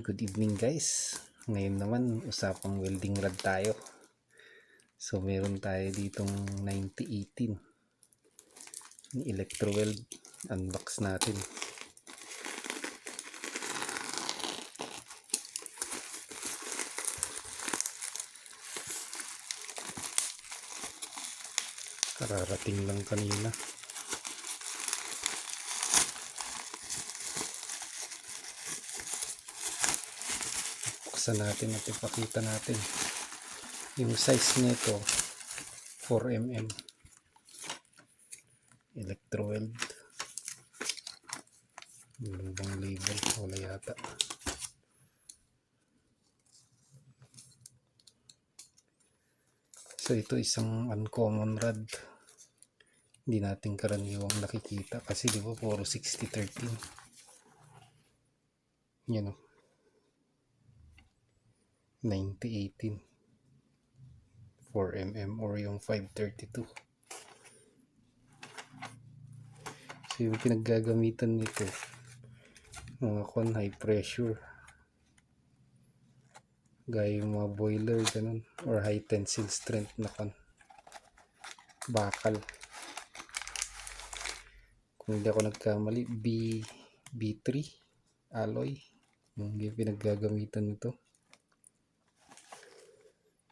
Good evening guys. Ngayon naman usapang welding rod tayo. So meron tayo ditong 9018 ni Electroweld. Unbox natin. Kararating lang kanina. Buksan natin at ipakita natin. Yung size nito 4mm. Electroweld. Meron bang label? Wala yata. So ito isang uncommon rod. Hindi natin karaniwang nakikita kasi di ba puro 60-13. Yan o. 9018 4mm or yung 532. So yung pinaggagamitan nito mga high pressure gaya yung mga boiler ganun, or high tensile strength na bakal. Kung hindi ako nagkamali, B3 alloy yung pinaggagamitan nito.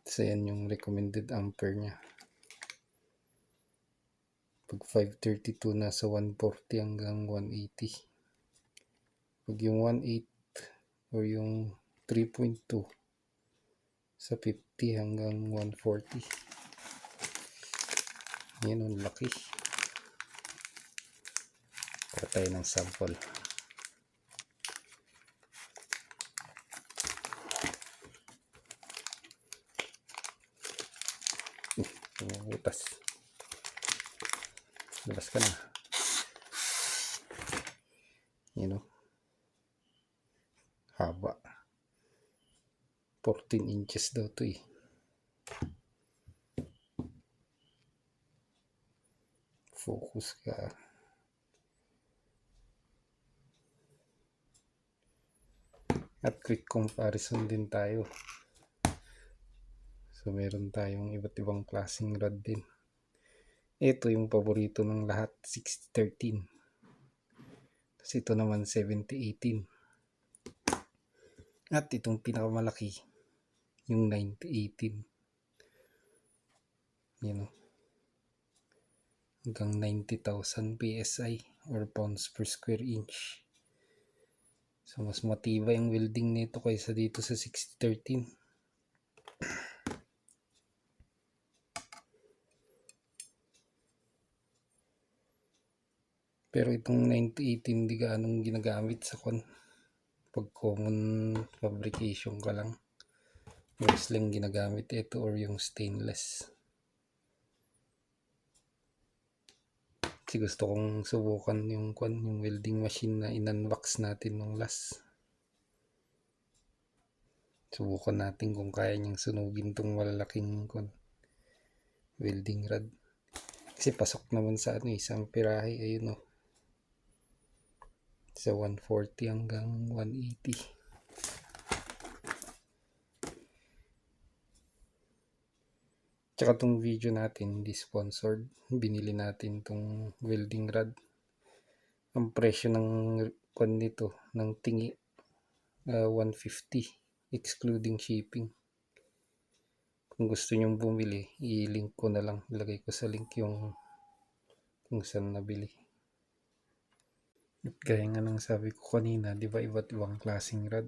So yan yung recommended ampere nya. Pag 532 nasa 140 hanggang 180. Pag yung 1.8 or yung 3.2 sa 50 hanggang 140. Yan ang laki. Para tayo ng sample. Butas. Labas ka na. Yan o. Haba. 14 inches daw to eh. Focus ka. At quick comparison din tayo. So meron tayong iba't ibang klaseng rod din. Ito yung paborito ng lahat, 60-13. Tapos ito naman 70-18. At itong pinakamalaki, yung 90-18. Yan o. Hanggang 90,000 PSI or pounds per square inch. So mas matibay ang welding nito kaysa dito sa 60-13. Pero itong 9018 hindi gaanong ginagamit sa pag common fabrication ka lang. Mostly lang ginagamit ito or yung stainless. Kasi gusto kong subukan yung welding machine na in-unbox natin nung last. Subukan natin kung kaya niyang sunugin tong malalaking welding rod. Kasi pasok naman sa isang pirahe, ayun o. Sa 140 hanggang 180. Tsaka tong video natin hindi sponsored. Binili natin tong welding rod. Ang presyo ng nito ng tingi 150 excluding shipping. Kung gusto nyong bumili, i-link ko na lang. Ilagay ko sa link yung kung saan nabili. At gaya nga ng sabi ko kanina, di ba iba't ibang klaseng rod.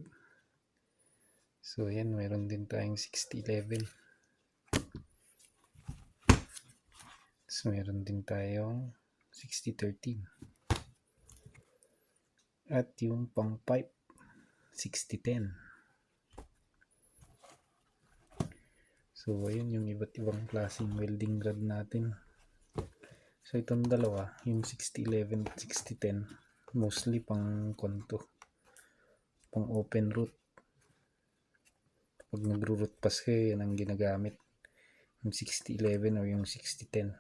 So yan, meron din tayong 6011. So meron din tayong 6013. At yung pang pipe 6010. So ayun yung iba't ibang klaseng welding rod natin. So itong dalawa, yung 6011 at 6010, mostly pang pang open root. Pag nagro-root pass kayo, yan ang ginagamit. Yung 6011 or yung 6010.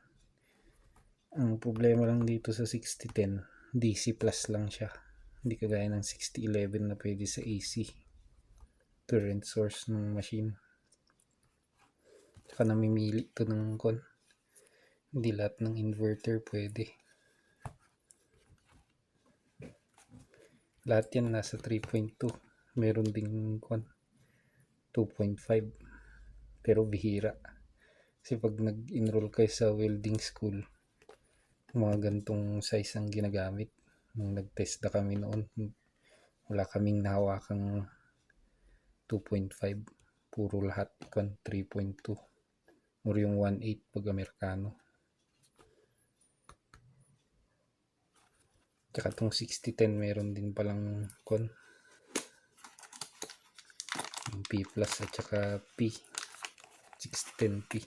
Ang problema lang dito sa 6010, DC plus lang siya. Hindi kagaya ng 6011 na pwede sa AC. current source ng machine. Saka namimili to ng hindi lahat ng inverter pwede. Lahat yan nasa 3.2. Meron ding 2.5. Pero bihira. Kasi pag nag-enroll kayo sa welding school, mga gantong size ang ginagamit. Nung nag-test na kami noon, wala kaming nahawakang 2.5. Puro lahat 3.2. Or yung 1.8 pag Amerikano. Tsaka itong 6010 meron din palang yung P plus at saka P 6010P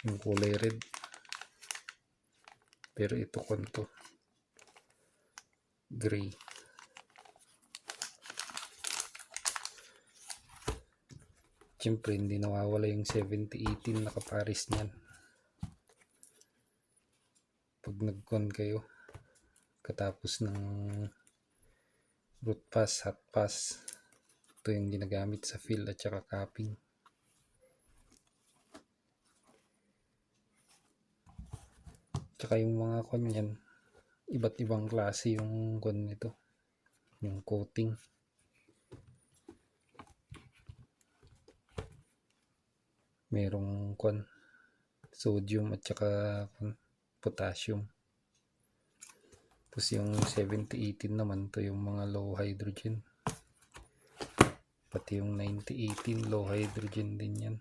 yung kulay red, pero ito to gray. Siyempre hindi nawawala yung 7018 na kaparis niyan pag kayo katapos ng root pass, hot pass. Ito yung ginagamit sa fill at saka capping. Tsaka yung mga yan, iba't ibang klase yung nito, yung coating. Merong sodium at saka potassium. Tapos yung 7018 naman to yung mga low hydrogen. Pati yung 9018 low hydrogen din yan.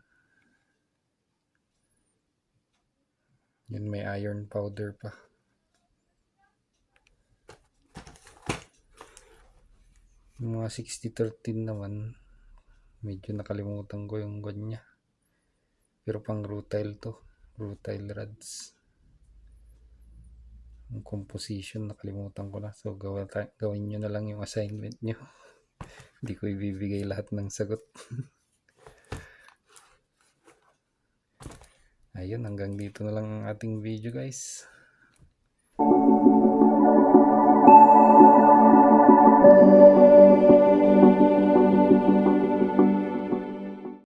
Yan may iron powder pa. Yung mga 6013 naman, medyo nakalimutan ko yung niya. Pero pang rutile to. Rutile rods. Yung composition nakalimutan ko na. So gawin nyo na lang yung assignment nyo. Hindi ko ibibigay lahat ng sagot. Ayun, hanggang dito na lang ang ating video guys.